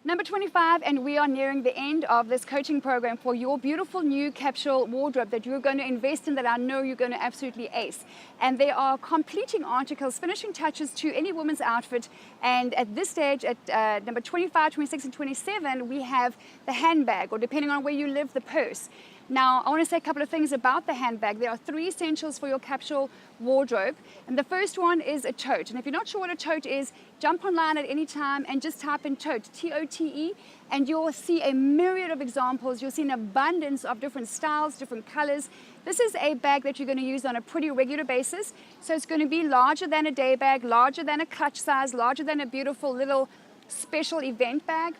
Number 25, and we are nearing the end of this coaching program for your beautiful new capsule wardrobe that you're going to invest in, that I know you're going to absolutely ace. And they are completing articles, finishing touches to any woman's outfit. And at this stage, at number 25, 26, and 27, we have the handbag, or depending on where you live, the purse. Now, I want to say a couple of things about the handbag. There are 3 essentials for your capsule wardrobe. And the first one is a tote. And if you're not sure what a tote is, jump online at any time and just type in tote, T-O-T-E, and you'll see a myriad of examples. You'll see an abundance of different styles, different colors. This is a bag that you're going to use on a pretty regular basis. So it's going to be larger than a day bag, larger than a clutch size, larger than a beautiful little special event bag.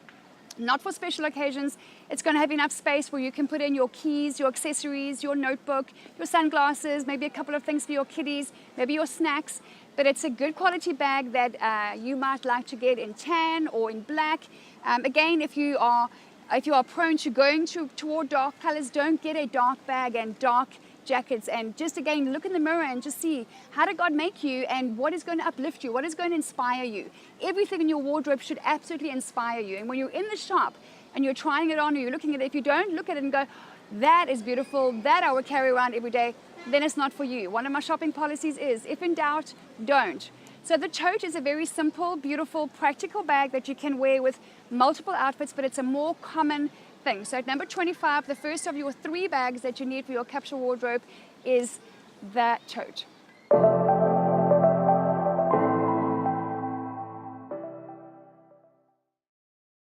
Not for special occasions. It's going to have enough space where you can put in your keys, your accessories, your notebook, your sunglasses, maybe a couple of things for your kiddies, maybe your snacks. But it's a good quality bag that you might like to get in tan or in black. Again, if you are prone to going toward dark colors, don't get a dark bag and dark jackets, and just again look in the mirror and just see, how did God make you, and what is going to uplift you, what is going to inspire you. Everything in your wardrobe should absolutely inspire you. And when you're in the shop and you're trying it on or you're looking at it, if you don't look at it and go, that is beautiful, that I would carry around every day, then it's not for you. One of my shopping policies is, if in doubt, don't. So the tote is a very simple, beautiful, practical bag that you can wear with multiple outfits, but it's a more common thing. So at number 25, the first of your 3 bags that you need for your capsule wardrobe is the tote.